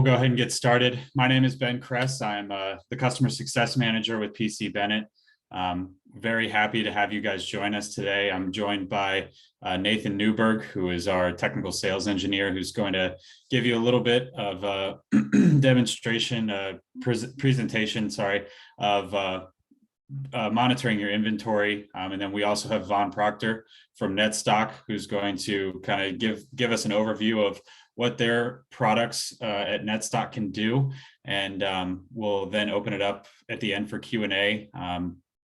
we'll go ahead and get started. My name is Ben Kress. I'm the Customer Success Manager with PC Bennett. Very happy to have you guys join us today. I'm joined by Nathan Newberg, who is our Technical Sales Engineer, who's going to give you a little bit of a demonstration, presentation, of monitoring your inventory. And then we also have Vaughn Proctor from Netstock, who's going to kind of give us an overview of what their products at Netstock can do. And we'll then open it up at the end for Q&A.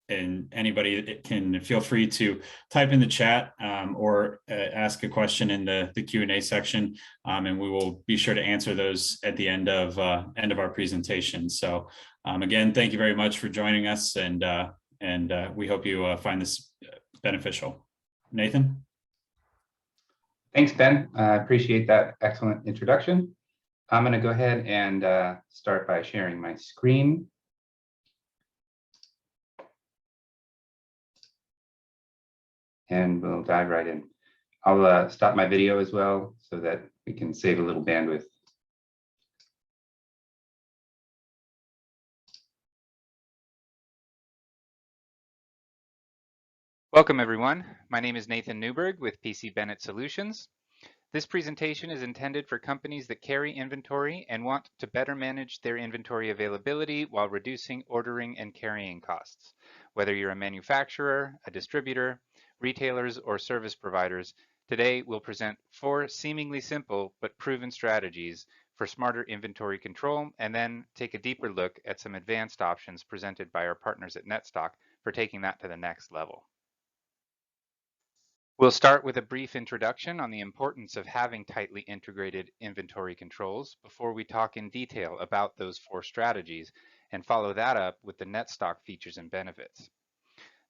And anybody can feel free to type in the chat or ask a question in the Q&A section. And we will be sure to answer those at the end of our presentation. So again, thank you very much for joining us, and we hope you find this beneficial. Nathan? Thanks, Ben. I appreciate that excellent introduction. I'm going to go ahead and start by sharing my screen. And we'll dive right in. I'll stop my video as well so that we can save a little bandwidth. Welcome, everyone. My name is Nathan Newberg with PC Bennett Solutions. This presentation is intended for companies that carry inventory and want to better manage their inventory availability while reducing ordering and carrying costs. Whether you're a manufacturer, a distributor, retailers, or service providers, today we'll present 4 seemingly simple but proven strategies for smarter inventory control, and then take a deeper look at some advanced options presented by our partners at Netstock for taking that to the next level. We'll start with a brief introduction on the importance of having tightly integrated inventory controls before we talk in detail about those 4 strategies, and follow that up with the Netstock features and benefits.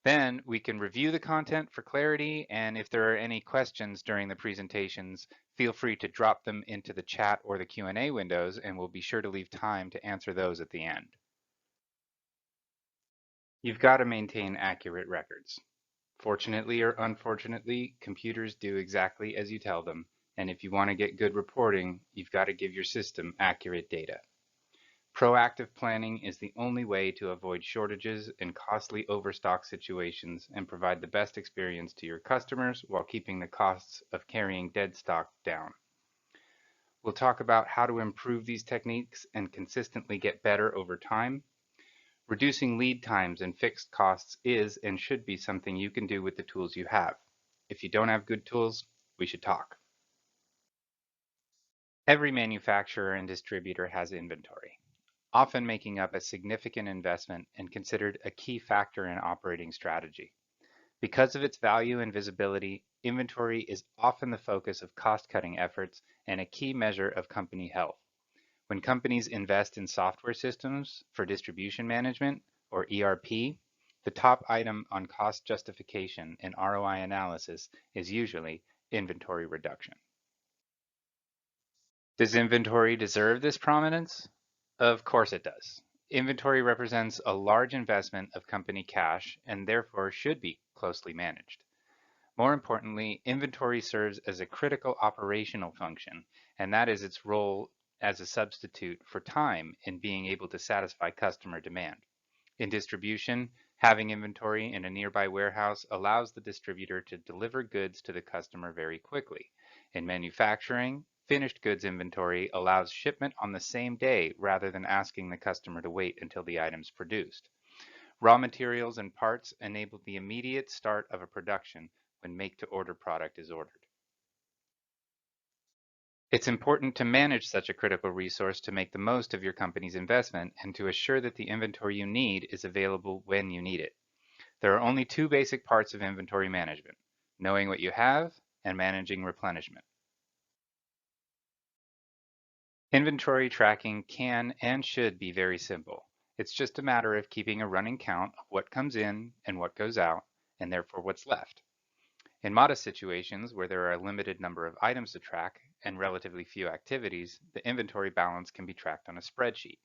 Then we can review the content for clarity, and if there are any questions during the presentations, feel free to drop them into the chat or the Q&A windows, and we'll be sure to leave time to answer those at the end. You've got to maintain accurate records. Fortunately or unfortunately, computers do exactly as you tell them, and if you want to get good reporting, you've got to give your system accurate data. Proactive planning is the only way to avoid shortages and costly overstock situations and provide the best experience to your customers while keeping the costs of carrying dead stock down. We'll talk about how to improve these techniques and consistently get better over time. Reducing lead times and fixed costs is and should be something you can do with the tools you have. If you don't have good tools, we should talk. Every manufacturer and distributor has inventory, often making up a significant investment and considered a key factor in operating strategy. Because of its value and visibility, inventory is often the focus of cost-cutting efforts and a key measure of company health. When companies invest in software systems for distribution management, or ERP, the top item on cost justification and ROI analysis is usually inventory reduction. Does inventory deserve this prominence? Of course it does. Inventory represents a large investment of company cash and therefore should be closely managed. More importantly, inventory serves as a critical operational function, and that is its role as a substitute for time in being able to satisfy customer demand. In distribution, having inventory in a nearby warehouse allows the distributor to deliver goods to the customer very quickly. In manufacturing, finished goods inventory allows shipment on the same day rather than asking the customer to wait until the item's produced. Raw materials and parts enable the immediate start of a production when make-to-order product is ordered. It's important to manage such a critical resource to make the most of your company's investment and to assure that the inventory you need is available when you need it. There are only 2 basic parts of inventory management: knowing what you have and managing replenishment. Inventory tracking can and should be very simple. It's just a matter of keeping a running count of what comes in and what goes out, and therefore what's left. In modest situations where there are a limited number of items to track and relatively few activities, the inventory balance can be tracked on a spreadsheet.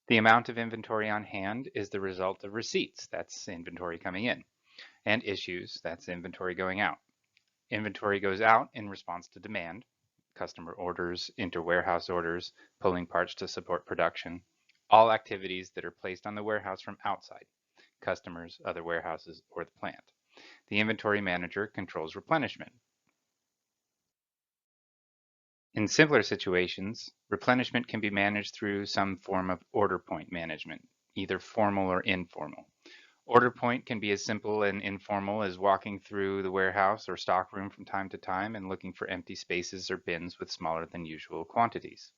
The amount of inventory on hand is the result of receipts, that's inventory coming in, and issues, that's inventory going out. Inventory goes out in response to demand. customer orders, inter-warehouse orders, pulling parts to support production, all activities that are placed on the warehouse from outside, customers, other warehouses, or the plant. The inventory manager controls replenishment. In simpler situations, replenishment can be managed through some form of order point management, either formal or informal. Order point can be as simple and informal as walking through the warehouse or stockroom from time to time and looking for empty spaces or bins with smaller than usual quantities.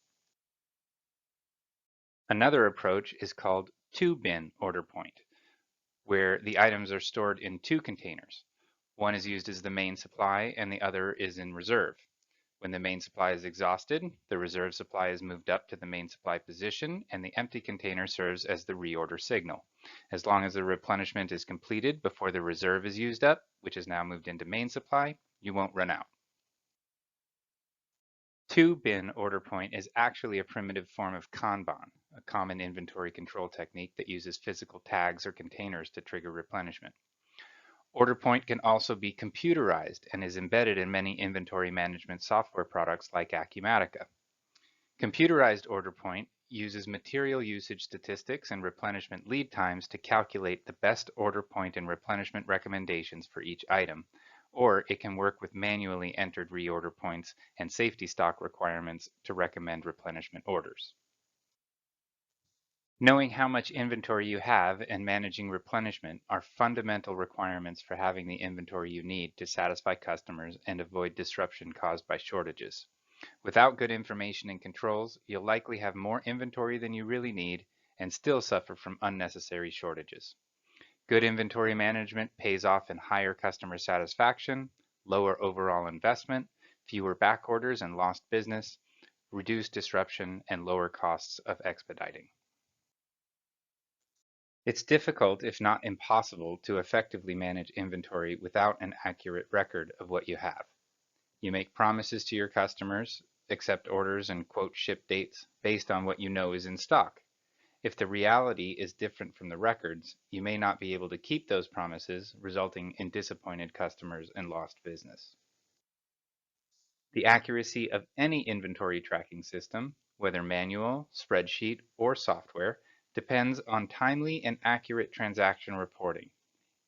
Another approach is called two-bin order point, where the items are stored in two containers. One is used as the main supply and the other is in reserve. When the main supply is exhausted, the reserve supply is moved up to the main supply position and the empty container serves as the reorder signal. As long as the replenishment is completed before the reserve is used up, which is now moved into main supply, you won't run out. Two-bin order point is actually a primitive form of Kanban, a common inventory control technique that uses physical tags or containers to trigger replenishment. Order point can also be computerized and is embedded in many inventory management software products like Acumatica. Computerized order point uses material usage statistics and replenishment lead times to calculate the best order point and replenishment recommendations for each item, or it can work with manually entered reorder points and safety stock requirements to recommend replenishment orders. Knowing how much inventory you have and managing replenishment are fundamental requirements for having the inventory you need to satisfy customers and avoid disruption caused by shortages. Without good information and controls, you'll likely have more inventory than you really need and still suffer from unnecessary shortages. Good inventory management pays off in higher customer satisfaction, lower overall investment, fewer back orders and lost business, reduced disruption, and lower costs of expediting. It's difficult, if not impossible, to effectively manage inventory without an accurate record of what you have. You make promises to your customers, accept orders, and quote ship dates based on what you know is in stock. If the reality is different from the records, you may not be able to keep those promises, resulting in disappointed customers and lost business. The accuracy of any inventory tracking system, whether manual, spreadsheet, or software, depends on timely and accurate transaction reporting.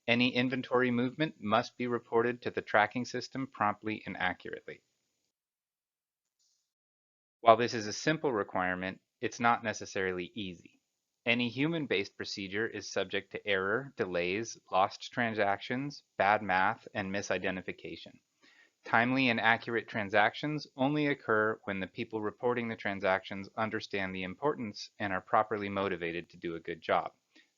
Any inventory movement must be reported to the tracking system promptly and accurately. While this is a simple requirement, it's not necessarily easy. Any human-based procedure is subject to error, delays, lost transactions, bad math, and misidentification. Timely and accurate transactions only occur when the people reporting the transactions understand the importance and are properly motivated to do a good job.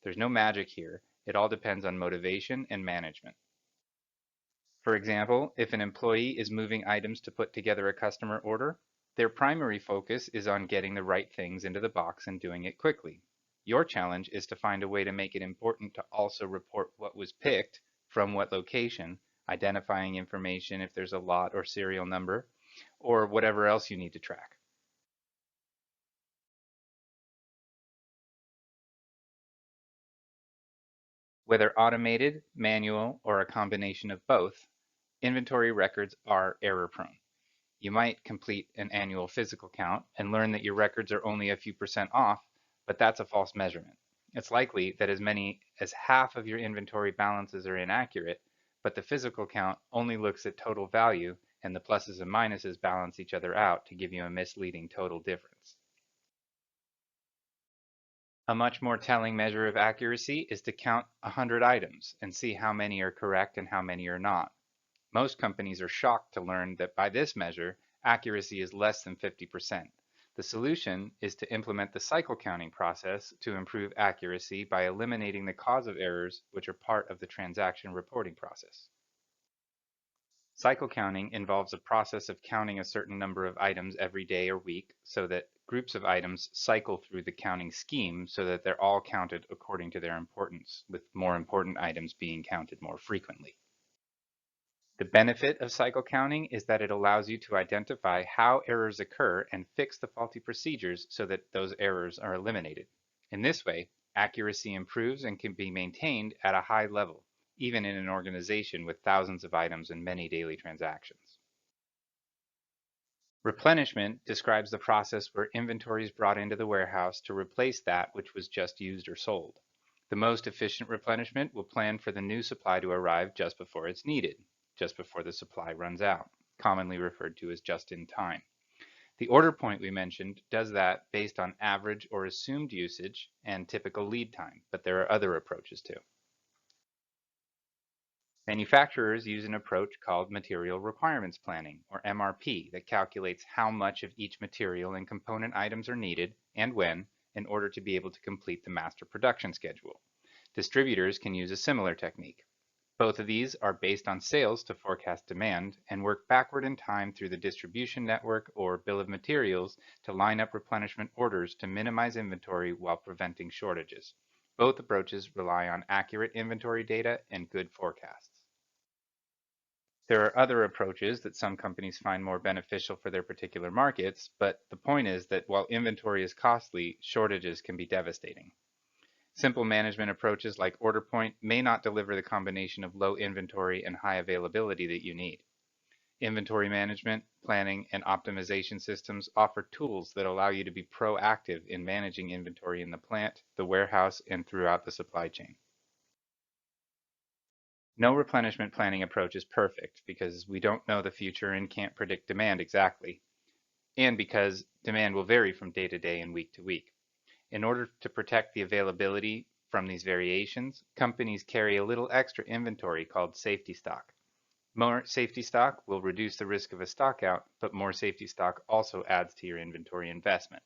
There's no magic here. It all depends on motivation and management. For example, if an employee is moving items to put together a customer order, their primary focus is on getting the right things into the box and doing it quickly. Your challenge is to find a way to make it important to also report what was picked, from what location, identifying information if there's a lot or serial number, or whatever else you need to track. Whether automated, manual, or a combination of both, inventory records are error-prone. You might complete an annual physical count and learn that your records are only a few percent off, but that's a false measurement. It's likely that as many as half of your inventory balances are inaccurate, but the physical count only looks at total value and the pluses and minuses balance each other out to give you a misleading total difference. A much more telling measure of accuracy is to count 100 items and see how many are correct and how many are not. Most companies are shocked to learn that by this measure, accuracy is less than 50%. The solution is to implement the cycle counting process to improve accuracy by eliminating the cause of errors, which are part of the transaction reporting process. Cycle counting involves a process of counting a certain number of items every day or week so that groups of items cycle through the counting scheme so that they're all counted according to their importance, with more important items being counted more frequently. The benefit of cycle counting is that it allows you to identify how errors occur and fix the faulty procedures so that those errors are eliminated. In this way, accuracy improves and can be maintained at a high level, even in an organization with thousands of items and many daily transactions. Replenishment describes the process where inventory is brought into the warehouse to replace that which was just used or sold. The most efficient replenishment will plan for the new supply to arrive just before it's needed, just before the supply runs out, commonly referred to as just in time. The order point we mentioned does that based on average or assumed usage and typical lead time, but there are other approaches too. Manufacturers use an approach called Material Requirements Planning, or MRP, that calculates how much of each material and component items are needed and when in order to be able to complete the master production schedule. Distributors can use a similar technique. Both of these are based on sales to forecast demand and work backward in time through the distribution network or bill of materials to line up replenishment orders to minimize inventory while preventing shortages. Both approaches rely on accurate inventory data and good forecasts. There are other approaches that some companies find more beneficial for their particular markets, but the point is that while inventory is costly, shortages can be devastating. Simple management approaches like order point may not deliver the combination of low inventory and high availability that you need. Inventory management, planning, and optimization systems offer tools that allow you to be proactive in managing inventory in the plant, the warehouse, and throughout the supply chain. No replenishment planning approach is perfect because we don't know the future and can't predict demand exactly, and because demand will vary from day to day and week to week. In order to protect the availability from these variations, companies carry a little extra inventory called safety stock. More safety stock will reduce the risk of a stockout, but more safety stock also adds to your inventory investment.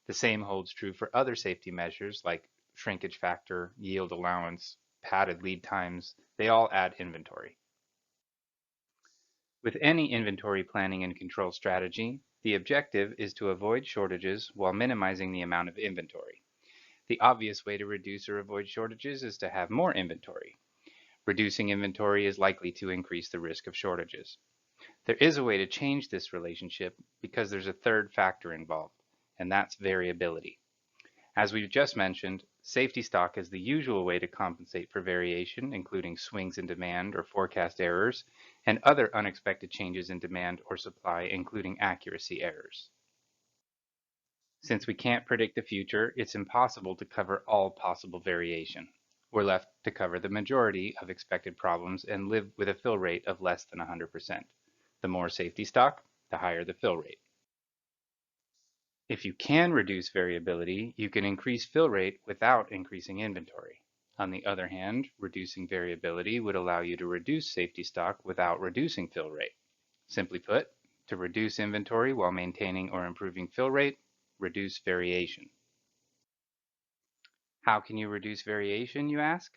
The same holds true for other safety measures like shrinkage factor, yield allowance, padded lead times. They all add inventory. With any inventory planning and control strategy, the objective is to avoid shortages while minimizing the amount of inventory. The obvious way to reduce or avoid shortages is to have more inventory. Reducing inventory is likely to increase the risk of shortages. There is a way to change this relationship because there's a third factor involved, and that's variability. As we just mentioned, safety stock is the usual way to compensate for variation, including swings in demand or forecast errors, and other unexpected changes in demand or supply, including accuracy errors. Since we can't predict the future, it's impossible to cover all possible variation. We're left to cover the majority of expected problems and live with a fill rate of less than 100%. The more safety stock, the higher the fill rate. If you can reduce variability, you can increase fill rate without increasing inventory. On the other hand, reducing variability would allow you to reduce safety stock without reducing fill rate. Simply put, to reduce inventory while maintaining or improving fill rate, reduce variation. How can you reduce variation, you ask?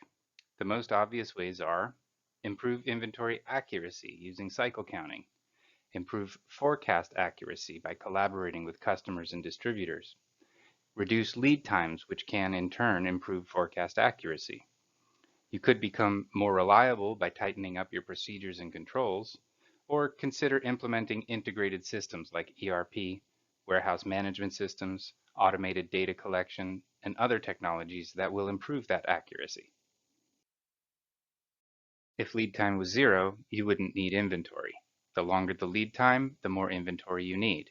The most obvious ways are improve inventory accuracy using cycle counting, improve forecast accuracy by collaborating with customers and distributors, reduce lead times, which can in turn improve forecast accuracy. You could become more reliable by tightening up your procedures and controls, or consider implementing integrated systems like ERP, warehouse management systems, automated data collection, and other technologies that will improve that accuracy. If lead time was 0, you wouldn't need inventory. The longer the lead time, the more inventory you need,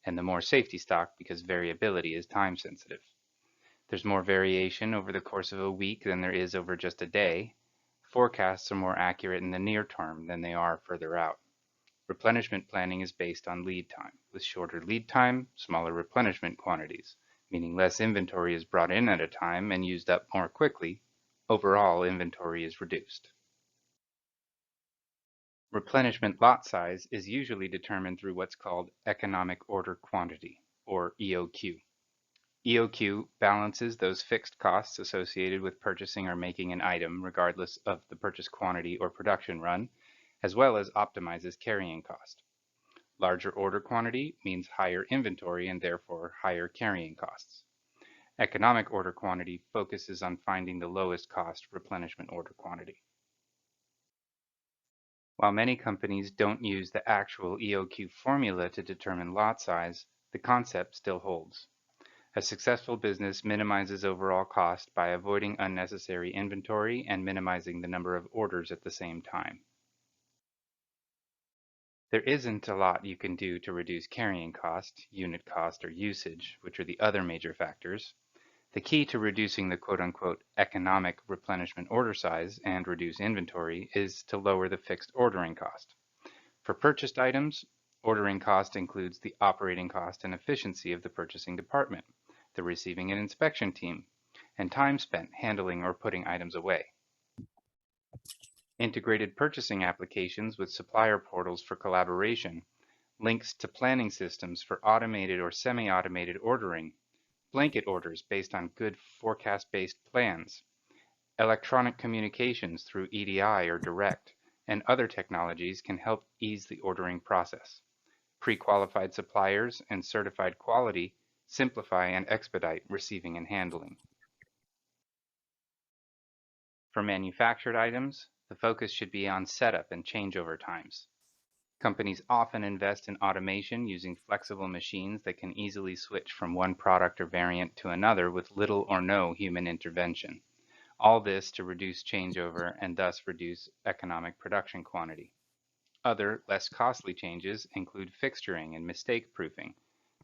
and the more safety stock because variability is time sensitive. There's more variation over the course of a week than there is over just a day. Forecasts are more accurate in the near term than they are further out. Replenishment planning is based on lead time. With shorter lead time, smaller replenishment quantities, meaning less inventory is brought in at a time and used up more quickly. Overall, inventory is reduced. Replenishment lot size is usually determined through what's called economic order quantity, or EOQ. EOQ balances those fixed costs associated with purchasing or making an item regardless of the purchase quantity or production run, as well as optimizes carrying cost. Larger order quantity means higher inventory and therefore higher carrying costs. Economic order quantity focuses on finding the lowest cost replenishment order quantity. While many companies don't use the actual EOQ formula to determine lot size, the concept still holds. A successful business minimizes overall cost by avoiding unnecessary inventory and minimizing the number of orders at the same time. There isn't a lot you can do to reduce carrying cost, unit cost, or usage, which are the other major factors. The key to reducing the quote-unquote economic replenishment order size and reduce inventory is to lower the fixed ordering cost. For purchased items, ordering cost includes the operating cost and efficiency of the purchasing department, the receiving and inspection team, and time spent handling or putting items away. Integrated purchasing applications with supplier portals for collaboration, links to planning systems for automated or semi-automated ordering, blanket orders based on good forecast-based plans, electronic communications through EDI or direct, and other technologies can help ease the ordering process. Pre-qualified suppliers and certified quality simplify and expedite receiving and handling. For manufactured items, the focus should be on setup and changeover times. Companies often invest in automation using flexible machines that can easily switch from one product or variant to another with little or no human intervention. All this to reduce changeover and thus reduce economic production quantity. Other, less costly changes include fixturing and mistake proofing,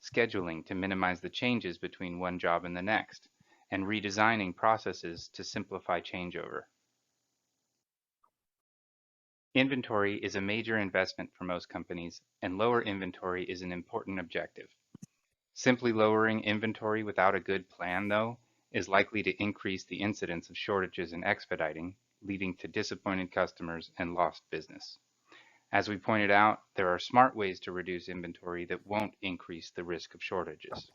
scheduling to minimize the changes between one job and the next, and redesigning processes to simplify changeover. Inventory is a major investment for most companies, and lower inventory is an important objective. Simply lowering inventory without a good plan, though, is likely to increase the incidence of shortages and expediting, leading to disappointed customers and lost business. As we pointed out, there are smart ways to reduce inventory that won't increase the risk of shortages.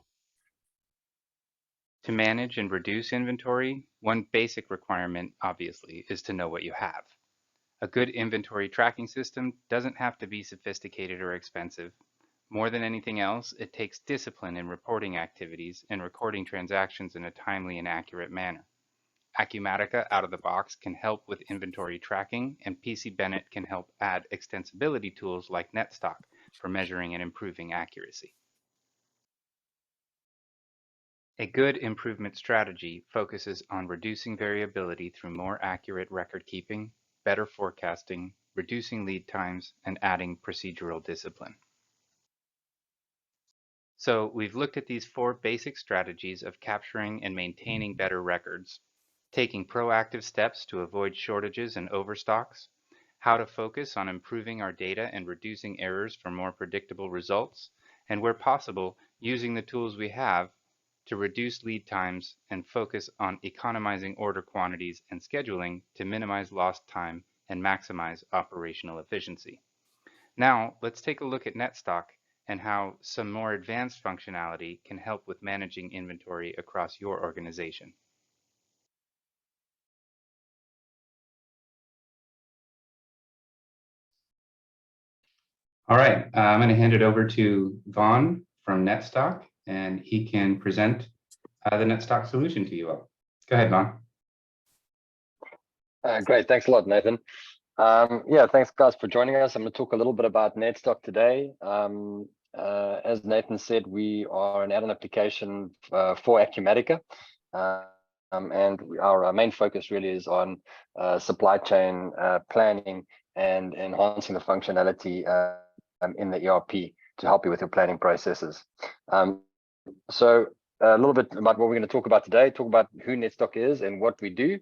To manage and reduce inventory, one basic requirement, obviously, is to know what you have. A good inventory tracking system doesn't have to be sophisticated or expensive. More than anything else, it takes discipline in reporting activities and recording transactions in a timely and accurate manner. Acumatica out of the box can help with inventory tracking, and PC Bennett can help add extensibility tools like Netstock for measuring and improving accuracy. A good improvement strategy focuses on reducing variability through more accurate record keeping, better forecasting, reducing lead times, and adding procedural discipline. So we've looked at these 4 basic strategies of capturing and maintaining better records, taking proactive steps to avoid shortages and overstocks, how to focus on improving our data and reducing errors for more predictable results, and where possible, using the tools we have to reduce lead times and focus on economizing order quantities and scheduling to minimize lost time and maximize operational efficiency. Now, let's take a look at Netstock and how some more advanced functionality can help with managing inventory across your organization. All right, I'm going to hand it over to Vaughn from Netstock, and he can present the Netstock solution to you all. Go ahead, Vaughn. Great, thanks a lot, Nathan. Yeah, thanks guys for joining us. I'm going to talk a little bit about Netstock today. As Nathan said, we are an add-on application for Acumatica, and our main focus really is on supply chain planning and enhancing the functionality in the ERP to help you with your planning processes. So a little bit about what we're going to talk about today, talk about who Netstock is and what we do,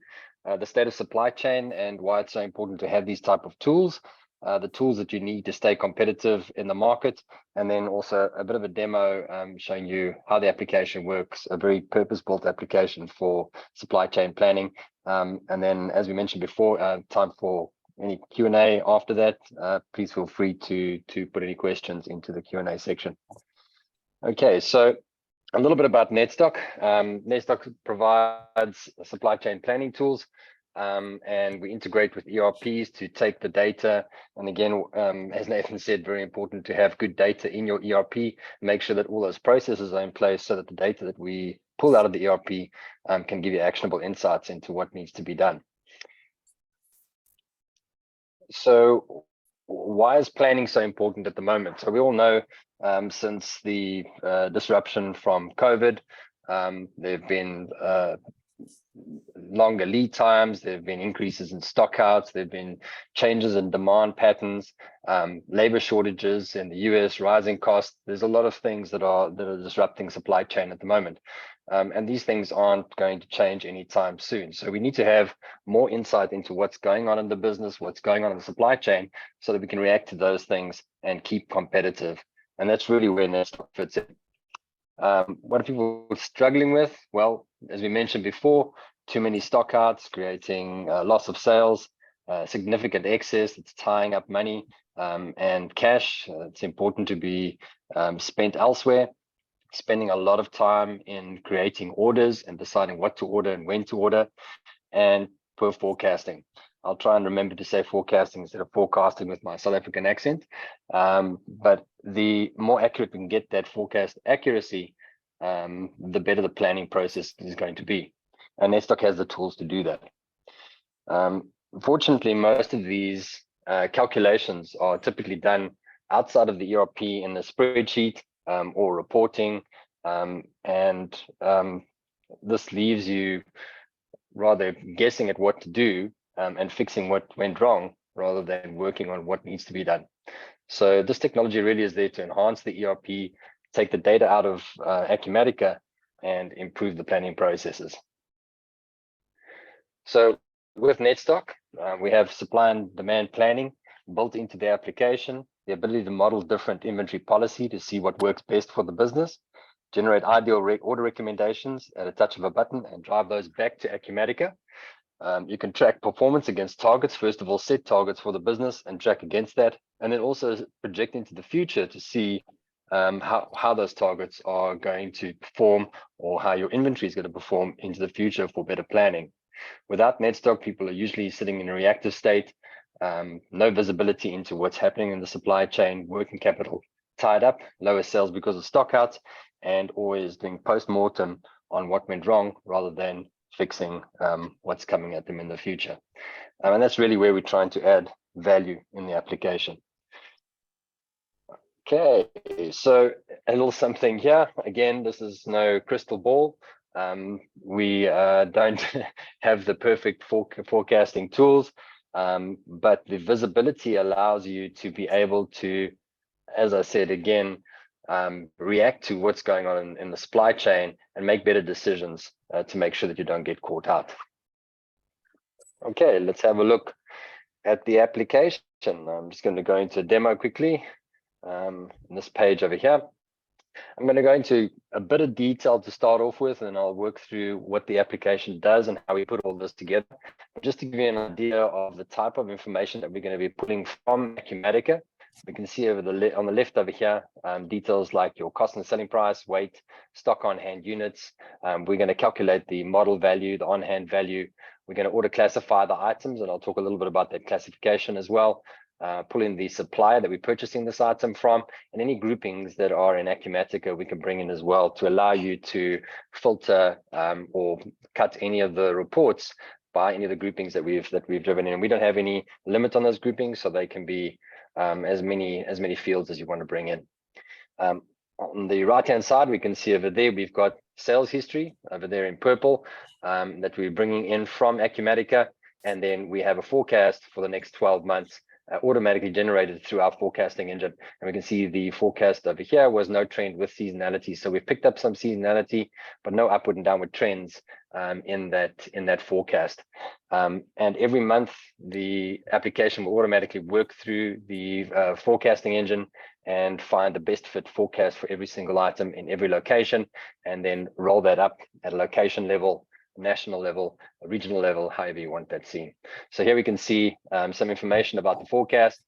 the state of supply chain and why it's so important to have these type of tools, the tools that you need to stay competitive in the market, and then also a bit of a demo showing you how the application works, a very purpose-built application for supply chain planning. And then, as we mentioned before, time for any Q&A after that. Please feel free to put any questions into the Q&A section. Okay, so a little bit about Netstock. Netstock provides supply chain planning tools, and we integrate with ERPs to take the data. And again, as Nathan said, very important to have good data in your ERP, make sure that all those processes are in place so that the data that we pull out of the ERP can give you actionable insights into what needs to be done. So why is planning so important at the moment? So we all know since the disruption from COVID, there have been longer lead times, there have been increases in stockouts, there have been changes in demand patterns, labor shortages in the US, rising costs. There's a lot of things that are disrupting supply chain at the moment. And these things aren't going to change anytime soon. So we need to have more insight into what's going on in the business, what's going on in the supply chain, so that we can react to those things and keep competitive. And that's really where Netstock fits in. What are people struggling with? Well, as we mentioned before, too many stockouts, creating loss of sales, significant excess, it's tying up money and cash. It's important to be spent elsewhere, spending a lot of time in creating orders and deciding what to order and when to order, and poor forecasting. I'll try and remember to say forecasting instead of forecasting with my South African accent. But the more accurate we can get that forecast accuracy, the better the planning process is going to be. And Netstock has the tools to do that. Fortunately, most of these calculations are typically done outside of the ERP in a spreadsheet or reporting. This leaves you rather guessing at what to do and fixing what went wrong rather than working on what needs to be done. So this technology really is there to enhance the ERP, take the data out of Acumatica and improve the planning processes. So with Netstock, we have supply and demand planning built into the application, the ability to model different inventory policy to see what works best for the business, generate ideal order recommendations at a touch of a button and drive those back to Acumatica. You can track performance against targets. First of all, set targets for the business and track against that, and then also project into the future to see how those targets are going to perform or how your inventory is going to perform into the future for better planning. Without Netstock, people are usually sitting in a reactive state, no visibility into what's happening in the supply chain, working capital tied up, lower sales because of stockouts, and always doing post-mortem on what went wrong rather than fixing what's coming at them in the future. And that's really where we're trying to add value in the application. Okay, so a little something here. Again, this is no crystal ball. We don't have the perfect forecasting tools, but the visibility allows you to be able to, as I said again, react to what's going on in the supply chain and make better decisions to make sure that you don't get caught out. Okay, let's have a look at the application. I'm just going to go into a demo quickly. This page over here. I'm going to go into a bit of detail to start off with, and I'll work through what the application does and how we put all this together. But just to give you an idea of the type of information that we're going to be putting from Acumatica, we can see over on the left over here, details like your cost and selling price, weight, stock on hand units. We're going to calculate the model value, the on hand value. We're going to auto classify the items, and I'll talk a little bit about that classification as well. Pull in the supplier that we're purchasing this item from, and any groupings that are in Acumatica we can bring in as well to allow you to filter or cut any of the reports by any of the groupings that we've driven in. We don't have any limit on those groupings, so they can be as many fields as you want to bring in. On the right hand side, we can see over there we've got sales history over there in purple that we're bringing in from Acumatica, and then we have a forecast for the next 12 months automatically generated through our forecasting engine. And we can see the forecast over here was no trend with seasonality. So we've picked up some seasonality, but no upward and downward trends in that forecast. And every month, the application will automatically work through the forecasting engine and find the best fit forecast for every single item in every location, and then roll that up at a location level, national level, regional level, however you want that seen. So here we can see some information about the forecast.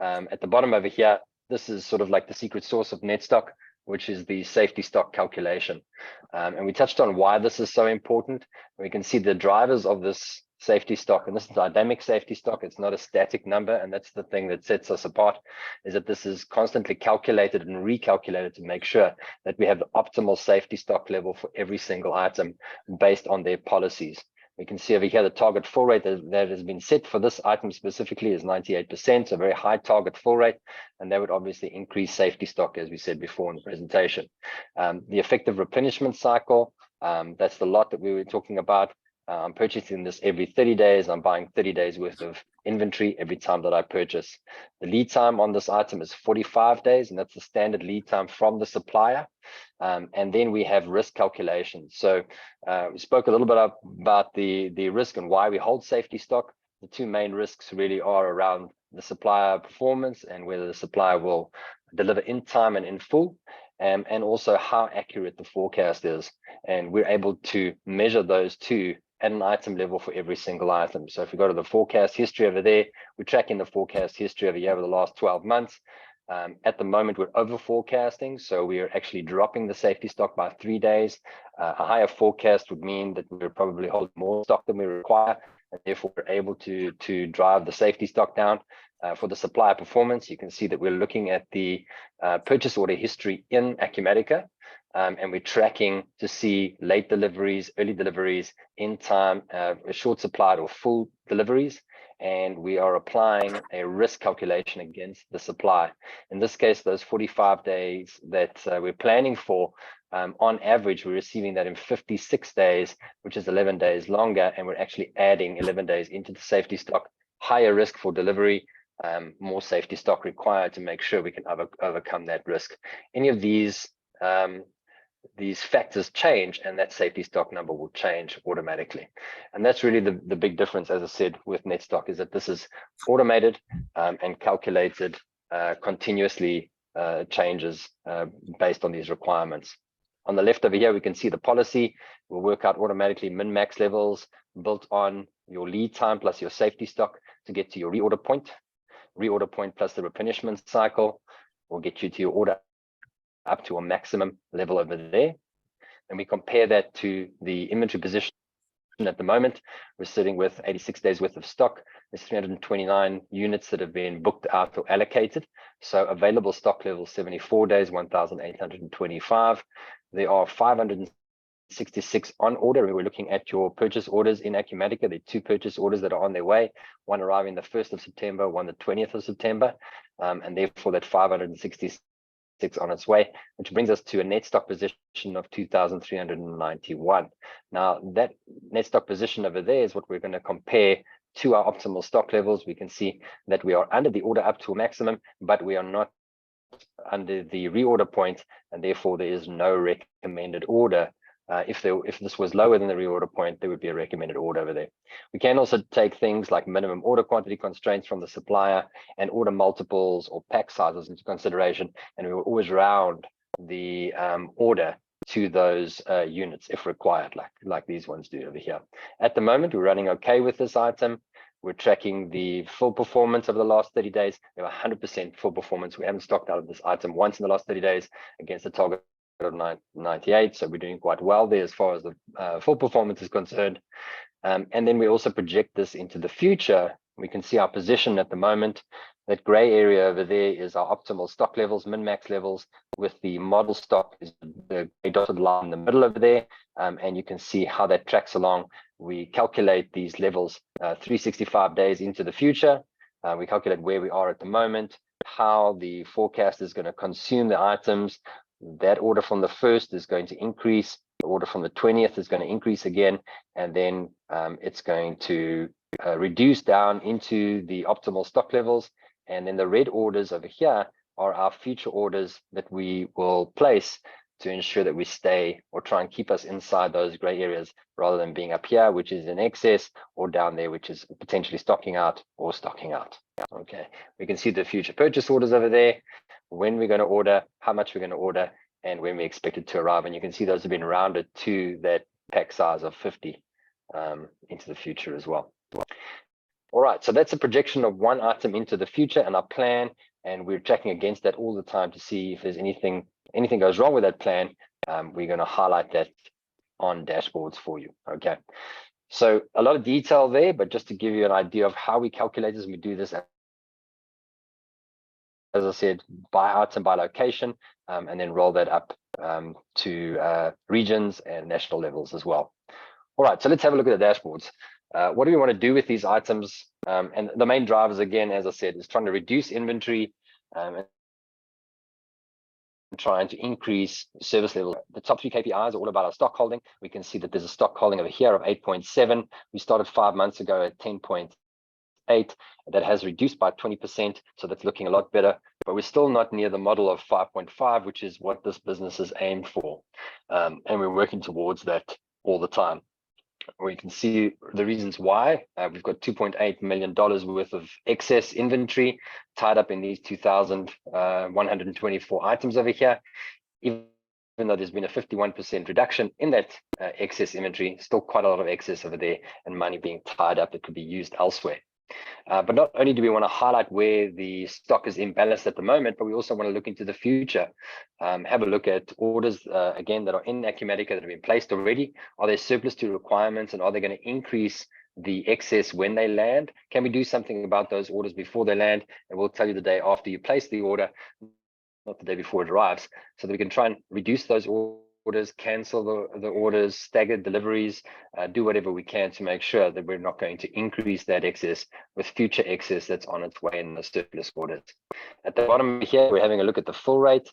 At the bottom over here, this is sort of like the secret sauce of Netstock, which is the safety stock calculation. And we touched on why this is so important. We can see the drivers of this safety stock, and this is dynamic safety stock. It's not a static number, and that's the thing that sets us apart, is that this is constantly calculated and recalculated to make sure that we have the optimal safety stock level for every single item based on their policies. We can see over here the target fill rate that has been set for this item specifically is 98%, a very high target fill rate, and that would obviously increase safety stock, as we said before in the presentation. The effective replenishment cycle, that's the lot that we were talking about. I'm purchasing this every 30 days. I'm buying 30 days worth of inventory every time that I purchase. The lead time on this item is 45 days, and that's the standard lead time from the supplier. And then we have risk calculations. So we spoke a little bit about the risk and why we hold safety stock. The two main risks really are around the supplier performance and whether the supplier will deliver in time and in full, and also how accurate the forecast is. And we're able to measure those two at an item level for every single item. So if we go to the forecast history over there, we're tracking the forecast history over the last 12 months. At the moment, we're over forecasting, so we are actually dropping the safety stock by 3 days. A higher forecast would mean that we're probably holding more stock than we require, and therefore we're able to drive the safety stock down. For the supplier performance, you can see that we're looking at the purchase order history in Acumatica, and we're tracking to see late deliveries, early deliveries, in time, short supplied or full deliveries. And we are applying a risk calculation against the supply. In this case, those 45 days that we're planning for, on average, we're receiving that in 56 days, which is 11 days longer, and we're actually adding 11 days into the safety stock. Higher risk for delivery, more safety stock required to make sure we can overcome that risk. Any of these factors change, and that safety stock number will change automatically. And that's really the big difference, as I said, with Netstock, is that this is automated and calculated continuously, changes based on these requirements. On the left over here, we can see the policy will work out automatically min-max levels built on your lead time plus your safety stock to get to your reorder point. Reorder point plus the replenishment cycle will get you to your order up to a maximum level over there. And we compare that to the inventory position at the moment. We're sitting with 86 days worth of stock. There's 329 units that have been booked out or allocated. So available stock level 74 days, 1,825. There are 566 on order. We're looking at your purchase orders in Acumatica. There are 2 purchase orders that are on their way, one arriving the 1st of September, one the 20th of September. And therefore that 566 on its way, which brings us to a net stock position of 2,391. Now that net stock position over there is what we're going to compare to our optimal stock levels. We can see that we are under the order up to a maximum, but we are not under the reorder point, and therefore there is no recommended order. If this was lower than the reorder point, there would be a recommended order over there. We can also take things like minimum order quantity constraints from the supplier and order multiples or pack sizes into consideration, and we will always round the order to those units if required, like these ones do over here. At the moment, we're running okay with this item. We're tracking the full performance over the last 30 days. We have 100% full performance. We haven't stocked out of this item once in the last 30 days against the target of 98, so we're doing quite well there as far as the full performance is concerned. And then we also project this into the future. We can see our position at the moment. That gray area over there is our optimal stock levels, min-max levels, with the model stock is the dotted line in the middle over there. And you can see how that tracks along. We calculate these levels 365 days into the future. We calculate where we are at the moment, how the forecast is going to consume the items. That order from the 1st is going to increase. The order from the 20th is going to increase again, and then it's going to reduce down into the optimal stock levels. And then the red orders over here are our future orders that we will place to ensure that we stay or try and keep us inside those gray areas rather than being up here, which is in excess, or down there, which is potentially stocking out or stocking out. Okay, we can see the future purchase orders over there, when we're going to order, how much we're going to order, and when we expect it to arrive. And you can see those have been rounded to that pack size of 50 into the future as well. All right, so that's a projection of one item into the future and our plan, and we're tracking against that all the time to see if there's anything goes wrong with that plan. We're going to highlight that on dashboards for you. Okay, so a lot of detail there, but just to give you an idea of how we calculate this, and we do this, as I said, by item, by location, and then roll that up to regions and national levels as well. All right, so let's have a look at the dashboards. What do we want to do with these items? And the main drivers, again, as I said, is trying to reduce inventory and trying to increase service level. The top 3 KPIs are all about our stock holding. We can see that there's a stock holding over here of 8.7. We started 5 months ago at 10.8. That has reduced by 20%, so that's looking a lot better, but we're still not near the model of 5.5, which is what this business is aimed for, and we're working towards that all the time. We can see the reasons why. We've got $2.8 million worth of excess inventory tied up in these 2,124 items over here. Even though there's been a 51% reduction in that excess inventory, still quite a lot of excess over there and money being tied up that could be used elsewhere. But not only do we want to highlight where the stock is imbalanced at the moment, but we also want to look into the future. Have a look at orders, again, that are in Acumatica that have been placed already. Are they surplus to requirements, and are they going to increase the excess when they land? Can we do something about those orders before they land? And we'll tell you the day after you place the order, not the day before it arrives, so that we can try and reduce those orders, cancel the orders, stagger deliveries, do whatever we can to make sure that we're not going to increase that excess with future excess that's on its way in the surplus orders. At the bottom here, we're having a look at the fill rate.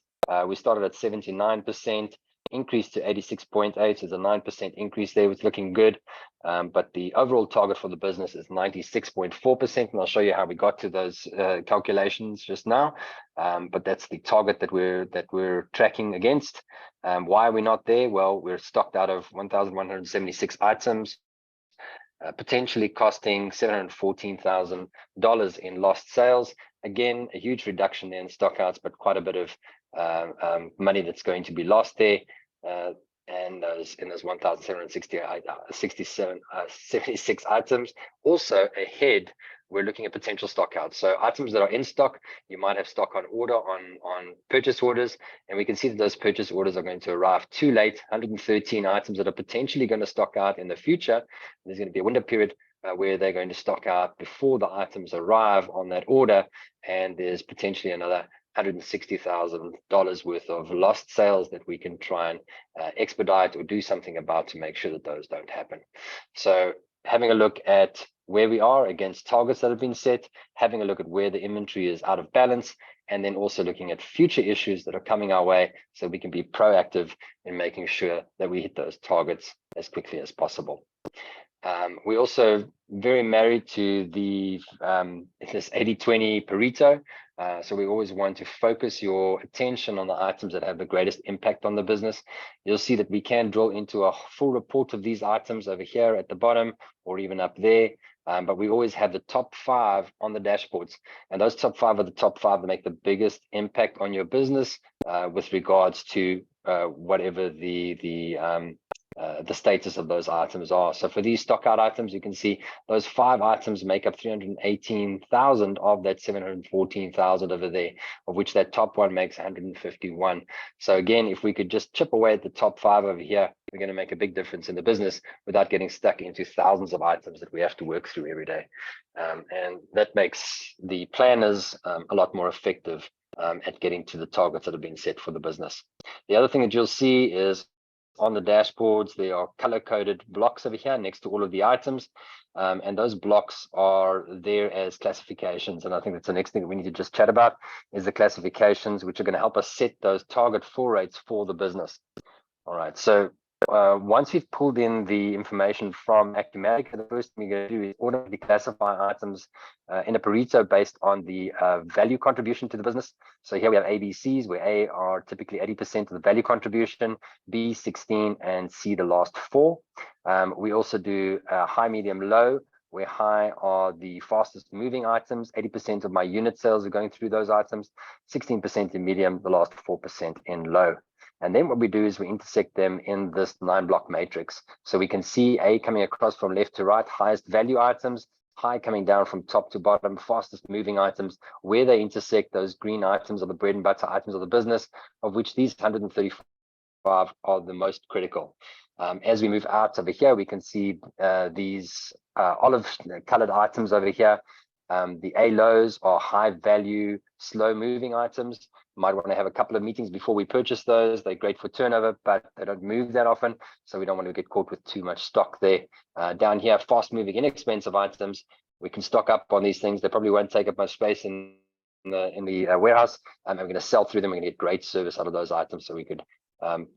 We started at 79%, increased to 86.8, so there's a 9% increase there. It's looking good, but the overall target for the business is 96.4%, and I'll show you how we got to those calculations just now. But that's the target that we're tracking against. Why are we not there? Well, we're stocked out of 1,176 items, potentially costing $714,000 in lost sales. Again, a huge reduction in stockouts, but quite a bit of money that's going to be lost there. And those 1,776 items. Also ahead, we're looking at potential stockouts. So items that are in stock, you might have stock on order on purchase orders, and we can see that those purchase orders are going to arrive too late. 113 items that are potentially going to stock out in the future. There's going to be a window period where they're going to stock out before the items arrive on that order, and there's potentially another $160,000 worth of lost sales that we can try and expedite or do something about to make sure that those don't happen. So having a look at where we are against targets that have been set, having a look at where the inventory is out of balance, and then also looking at future issues that are coming our way so we can be proactive in making sure that we hit those targets as quickly as possible. We're also very married to the this 80-20 Pareto. So we always want to focus your attention on the items that have the greatest impact on the business. You'll see that we can drill into a full report of these items over here at the bottom or even up there. But we always have the top 5 on the dashboards. And those top 5 are the top 5 that make the biggest impact on your business with regards to whatever the status of those items are. So for these stock out items, you can see those 5 items make up 318,000 of that 714,000 over there, of which that top one makes 151. So again, if we could just chip away at the top 5 over here, we're going to make a big difference in the business without getting stuck into thousands of items that we have to work through every day. And that makes the planners a lot more effective at getting to the targets that have been set for the business. The other thing that you'll see is on the dashboards, there are color-coded blocks over here next to all of the items. And those blocks are there as classifications. And I think that's the next thing that we need to just chat about is the classifications, which are going to help us set those target fill rates for the business. All right, so once we've pulled in the information from Acumatica, the first thing we're going to do is automatically classify items in a Pareto based on the value contribution to the business. So here we have ABCs, where A are typically 80% of the value contribution, B 16, and C the last 4. We also do high, medium, low, where high are the fastest moving items. 80% of my unit sales are going through those items, 16% in medium, the last 4% in low. And then what we do is we intersect them in this 9-block matrix. So we can see A coming across from left to right, highest value items, high coming down from top to bottom, fastest moving items. Where they intersect, those green items are the bread and butter items of the business, of which these 135 are the most critical. As we move out over here, we can see these olive colored items over here. The A lows are high value, slow moving items. Might want to have a couple of meetings before we purchase those. They're great for turnover, but they don't move that often. So we don't want to get caught with too much stock there. Down here, fast moving, inexpensive items. We can stock up on these things. They probably won't take up much space in the warehouse, and we're going to sell through them. We're going to get great service out of those items, so we could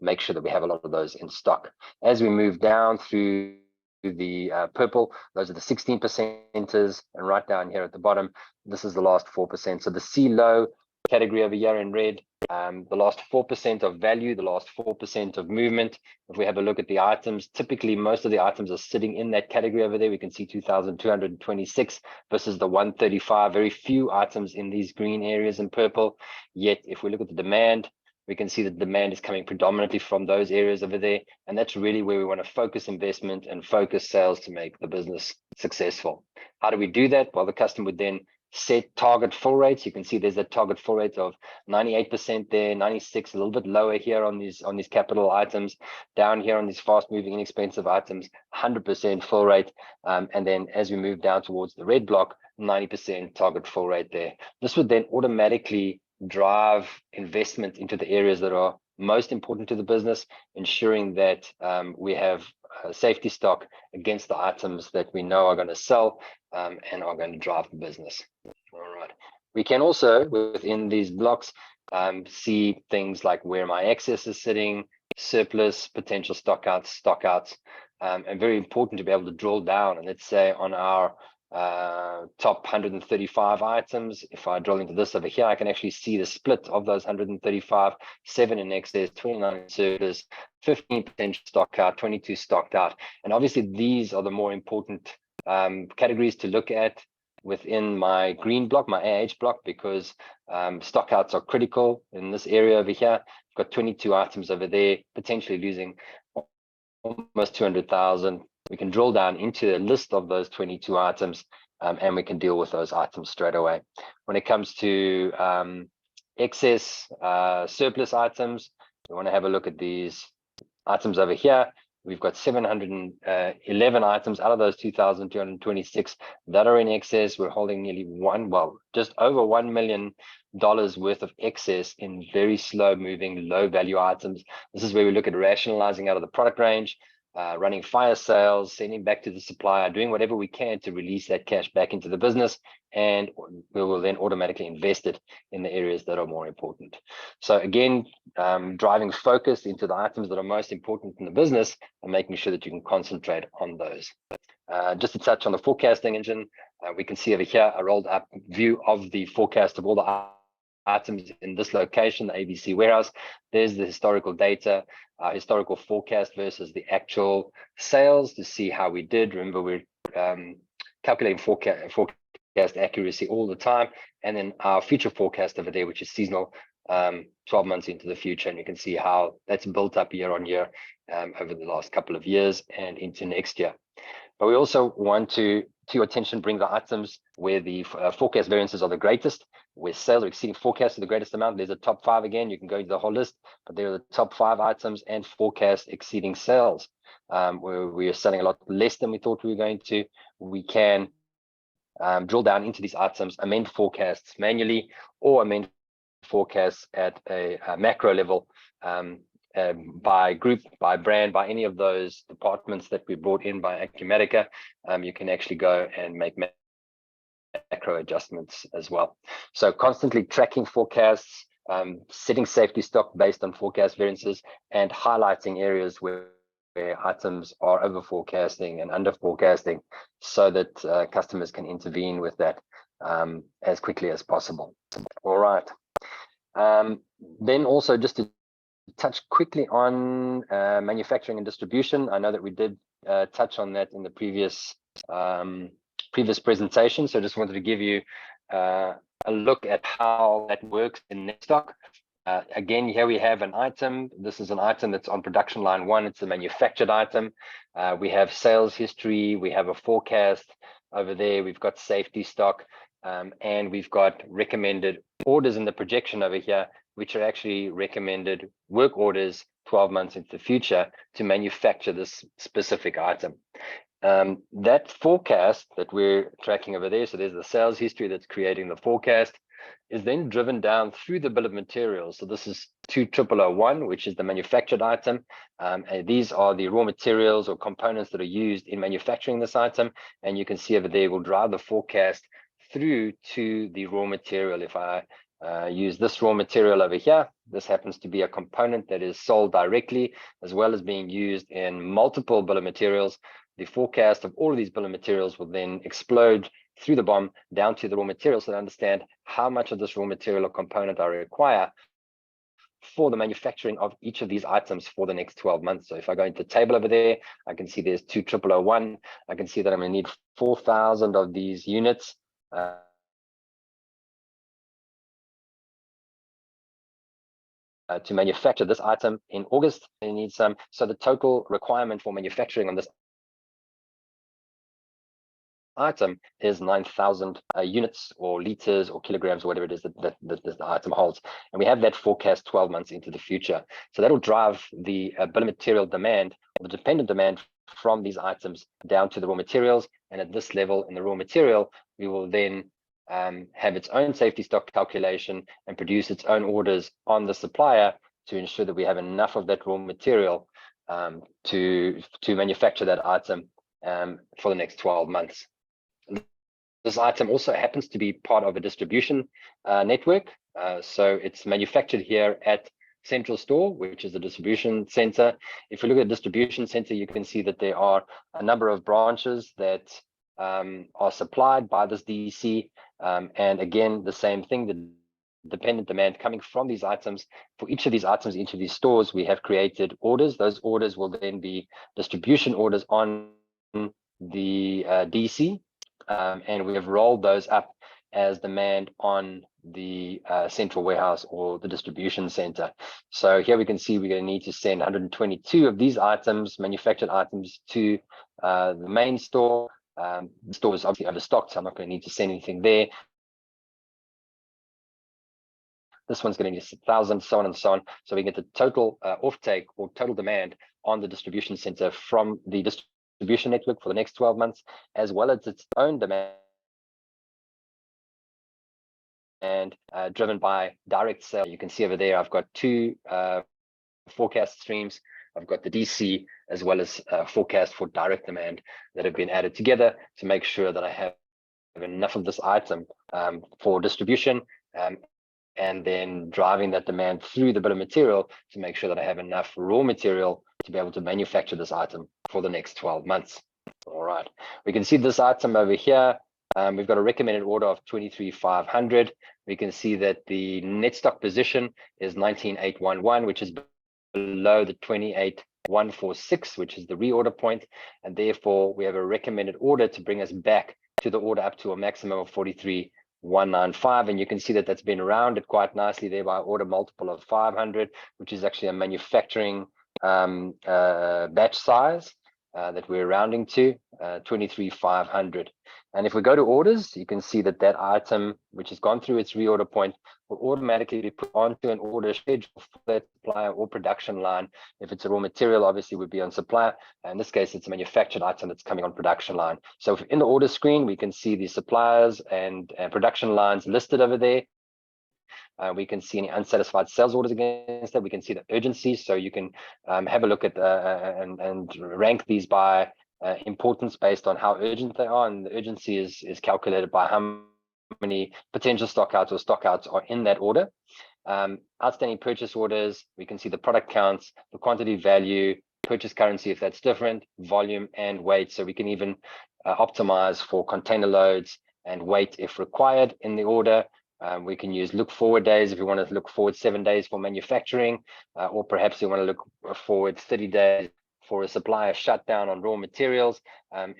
make sure that we have a lot of those in stock. As we move down through the purple, those are the 16%ers, and right down here at the bottom, this is the last 4%. So the C low category over here in red, the last 4% of value, the last 4% of movement. If we have a look at the items, typically most of the items are sitting in that category over there. We can see 2,226 versus the 135. Very few items in these green areas in purple. Yet if we look at the demand, we can see that demand is coming predominantly from those areas over there. And that's really where we want to focus investment and focus sales to make the business successful. How do we do that? Well, the customer would then set target fill rates. You can see there's a target fill rate of 98% there, 96, a little bit lower here on these capital items, down here on these fast moving inexpensive items, 100% fill rate. And then as we move down towards the red block, 90% target fill rate there. This would then automatically drive investment into the areas that are most important to the business, ensuring that we have safety stock against the items that we know are going to sell and are going to drive the business. All right. We can also, within these blocks, see things like where my excess is sitting, surplus, potential stock outs, and very important to be able to drill down. And let's say on our top 135 items, if I drill into this over here, I can actually see the split of those 135, 7 in excess, 29 in surplus, 15% stock out, 22 stocked out. And obviously these are the more important categories to look at within my green block, my AH block, because stock outs are critical in this area over here. I've got 22 items over there, potentially losing almost 200,000. We can drill down into a list of those 22 items and we can deal with those items straight away. When it comes to excess surplus items, we want to have a look at these items over here. We've got 711 items out of those 2,226 that are in excess. We're holding nearly just over $1 million worth of excess in very slow moving, low value items. This is where we look at rationalizing out of the product range, running fire sales, sending back to the supplier, doing whatever we can to release that cash back into the business, and we will then automatically invest it in the areas that are more important. So again, driving focus into the items that are most important in the business and making sure that you can concentrate on those. Just to touch on the forecasting engine, we can see over here a rolled up view of the forecast of all the items in this location, the ABC warehouse. There's the historical data, historical forecast versus the actual sales to see how we did. Remember, we're calculating forecast accuracy all the time, and then our future forecast over there, which is seasonal, 12 months into the future, and you can see how that's built up year on year over the last couple of years and into next year. But we also want to your attention, bring the items where the forecast variances are the greatest, where sales are exceeding forecast to the greatest amount. There's a top 5 again. You can go into the whole list, but there are the top 5 items and forecast exceeding sales. Where we are selling a lot less than we thought we were going to. We can drill down into these items, amend forecasts manually, or amend forecasts at a macro level, by group, by brand, by any of those departments that we brought in by Acumatica. You can actually go and make macro adjustments as well. So constantly tracking forecasts, setting safety stock based on forecast variances, and highlighting areas where items are over forecasting and under forecasting, so that customers can intervene with that as quickly as possible. All right. Then also just to touch quickly on manufacturing and distribution. I know that we did touch on that in the previous presentation, so I just wanted to give you a look at how that works in Netstock. Again, here we have an item. This is an item that's on production line 1. It's a manufactured item. We have sales history. We have a forecast over there. We've got safety stock, and we've got recommended orders in the projection over here, which are actually recommended work orders 12 months into the future to manufacture this specific item. That forecast that we're tracking over there, so there's the sales history that's creating the forecast, is then driven down through the bill of materials. So this is 2001, which is the manufactured item. And these are the raw materials or components that are used in manufacturing this item. And you can see over there, we'll drive the forecast through to the raw material. If I use this raw material over here, this happens to be a component that is sold directly, as well as being used in multiple bill of materials. The forecast of all of these bill of materials will then explode through the BOM down to the raw materials, so I understand how much of this raw material or component I require for the manufacturing of each of these items for the next 12 months. So if I go into the table over there, I can see there's 2,001. I can see that I'm going to need 4,000 of these units. To manufacture this item in August. I need some. So the total requirement for manufacturing on this item is 9,000 units or liters or kilograms, or whatever it is that the item holds. And we have that forecast 12 months into the future. So that'll drive the bill of material demand, or the dependent demand from these items down to the raw materials. And at this level in the raw material, we will then have its own safety stock calculation and produce its own orders on the supplier to ensure that we have enough of that raw material to manufacture that item for the next 12 months. This item also happens to be part of a distribution network. So it's manufactured here at Central Store, which is the distribution center. If you look at the distribution center, you can see that there are a number of branches that are supplied by this DC. And again, the same thing, the dependent demand coming from these items. For each of these items, each of these stores, we have created orders. Those orders will then be distribution orders on the DC. And we have rolled those up as demand on the central warehouse or the distribution center. So here we can see we're going to need to send 122 of these items, manufactured items, to the main store. The store is obviously overstocked, so I'm not going to need to send anything there. This one's going to need 1,000, so on and so on. So we get the total offtake or total demand on the distribution center from the distribution network for the next 12 months, as well as its own demand and driven by direct sale. You can see over there, I've got two forecast streams. I've got the DC as well as forecast for direct demand that have been added together to make sure that I have enough of this item for distribution, and then driving that demand through the bill of material to make sure that I have enough raw material to be able to manufacture this item for the next 12 months. All right, we can see this item over here. We've got a recommended order of 23,500. We can see that the net stock position is 19,811, which is below the 28,146, which is the reorder point, and therefore we have a recommended order to bring us back to the order up to a maximum of 43,195. And you can see that that's been rounded quite nicely there by order multiple of 500, which is actually a manufacturing batch size that we're rounding to 23,500. And if we go to orders, you can see that that item, which has gone through its reorder point, will automatically be put onto an order schedule for that supplier or production line. If it's a raw material, obviously would be on supplier. In this case, it's a manufactured item that's coming on production line. So in the order screen, we can see the suppliers and production lines listed over there. We can see any unsatisfied sales orders against that. We can see the urgency, so you can have a look at and rank these by importance based on how urgent they are, and the urgency is calculated by how many potential stockouts or stockouts are in that order. Outstanding purchase orders, we can see the product counts, the quantity value, purchase currency if that's different, volume and weight. So we can even optimize for container loads and weight if required in the order. We can use look forward days if we want to look forward 7 days for manufacturing, or perhaps you want to look forward 30 days for a supplier shutdown on raw materials.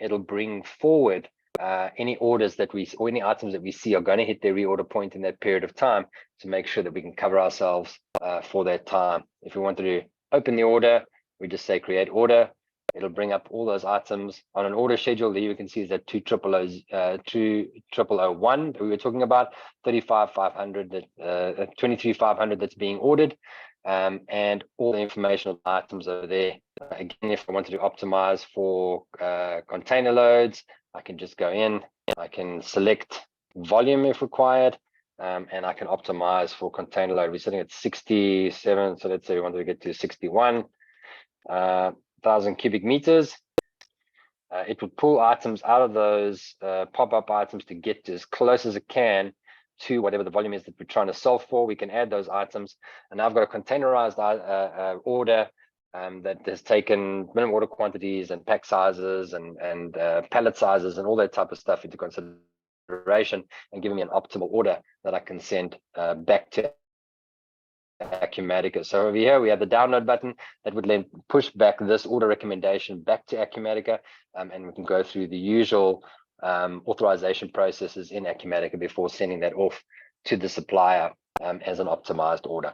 It'll bring forward any orders that we, or any items that we see are going to hit their reorder point in that period of time, to make sure that we can cover ourselves for that time. If we wanted to open the order, we just say create order. It'll bring up all those items on an order schedule. There you can see is that 2,001 that we were talking about, 35,500 that 23,500 that's being ordered, and all the information of the items over there. Again, if I wanted to optimize for container loads, I can just go in, I can select volume if required, and I can optimize for container load. We're sitting at 67, so let's say we wanted to get to 61,000 cubic meters. It would pull items out of those pop-up items to get as close as it can to whatever the volume is that we're trying to solve for. We can add those items, and now I've got a containerized order that has taken minimum order quantities and pack sizes and pallet sizes and all that type of stuff into consideration, and giving me an optimal order that I can send back to Acumatica. So over here we have the download button that would then push back this order recommendation back to Acumatica, and we can go through the usual authorization processes in Acumatica before sending that off to the supplier as an optimized order.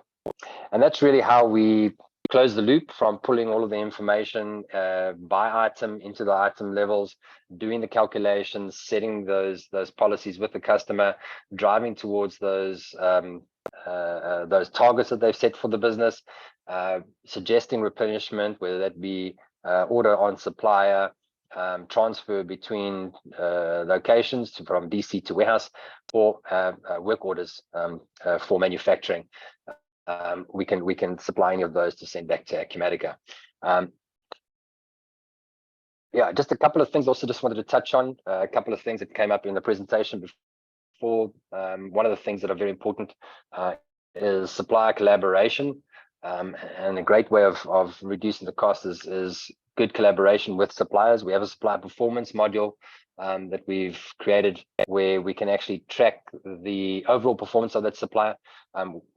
And that's really how we close the loop from pulling all of the information by item into the item levels, doing the calculations, setting those policies with the customer, driving towards those targets that they've set for the business, suggesting replenishment, whether that be order on supplier, transfer between locations from DC to warehouse, or work orders for manufacturing. We can supply any of those to send back to Acumatica. Yeah, just a couple of things also just wanted to touch on, a couple of things that came up in the presentation before. One of the things that are very important is supplier collaboration, and a great way of reducing the cost is good collaboration with suppliers. We have a supplier performance module that we've created where we can actually track the overall performance of that supplier.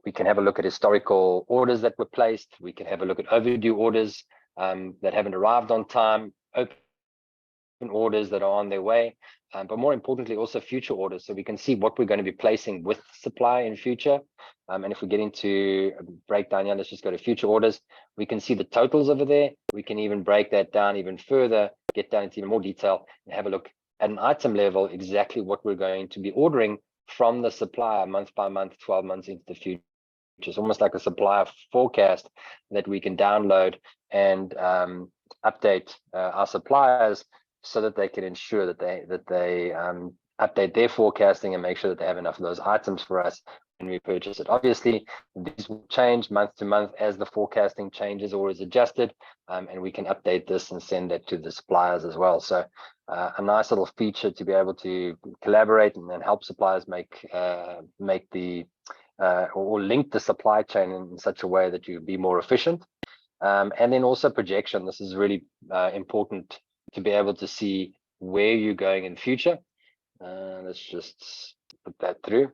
We can have a look at historical orders that were placed. We can have a look at overdue orders that haven't arrived on time, open orders that are on their way, but more importantly also future orders, so we can see what we're going to be placing with the supplier in future. And if we get into a breakdown here, let's just go to future orders. We can see the totals over there. We can even break that down even further, get down into even more detail, and have a look at an item level exactly what we're going to be ordering from the supplier month by month, 12 months into the future. It's almost like a supplier forecast that we can download and update our suppliers, so that they can ensure that they update their forecasting and make sure that they have enough of those items for us when we purchase it. Obviously, these will change month to month as the forecasting changes or is adjusted, and we can update this and send that to the suppliers as well. So a nice little feature to be able to collaborate and then help suppliers make the or link the supply chain in such a way that you be more efficient. And then also projection. This is really important to be able to see where you're going in the future. Let's just put that through.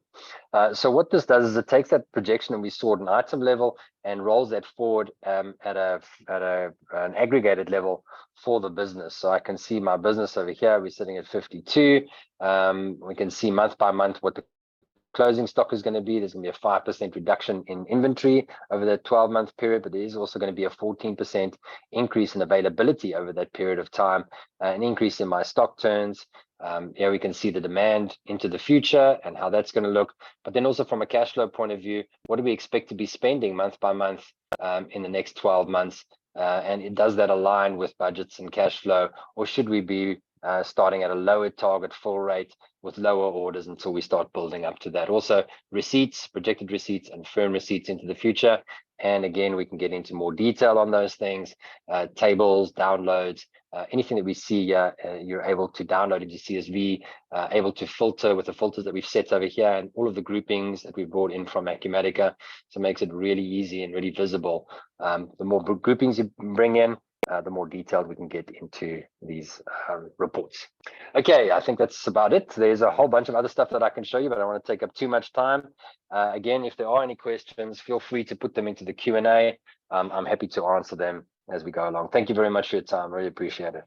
So what this does is it takes that projection that we saw at an item level and rolls that forward at an aggregated level for the business. So I can see my business over here, we're sitting at 52. We can see month by month what the closing stock is going to be. There's going to be a 5% reduction in inventory over that 12-month period, but there is also going to be a 14% increase in availability over that period of time, an increase in my stock turns. Here we can see the demand into the future and how that's going to look. But then also from a cash flow point of view, what do we expect to be spending month by month in the next 12 months? And does that align with budgets and cash flow, or should we be starting at a lower target full rate with lower orders until we start building up to that? Also receipts, projected receipts and firm receipts into the future. And again, we can get into more detail on those things, tables, downloads, anything that we see you're able to download into CSV, able to filter with the filters that we've set over here, and all of the groupings that we brought in from Acumatica. So it makes it really easy and really visible. The more groupings you bring in, the more detailed we can get into these reports. Okay, I think that's about it. There's a whole bunch of other stuff that I can show you, but I don't want to take up too much time. Again, if there are any questions, feel free to put them into the Q&A. I'm happy to answer them as we go along. Thank you very much for your time. Really appreciate it.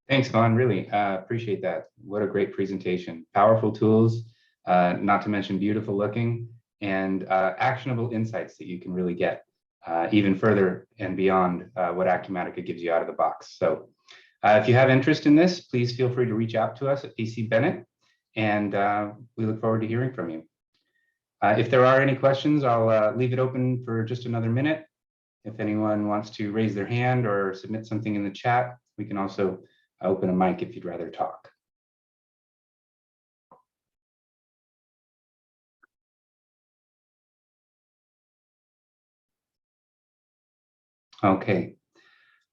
Thanks, Vaughn. Really appreciate that. What a great presentation. Powerful tools, not to mention beautiful looking, and actionable insights that you can really get even further and beyond what Acumatica gives you out of the box. So if you have interest in this, please feel free to reach out to us at PC Bennett, and we look forward to hearing from you. If there are any questions, I'll leave it open for just another minute. If anyone wants to raise their hand or submit something in the chat, we can also open a mic if you'd rather talk. Okay,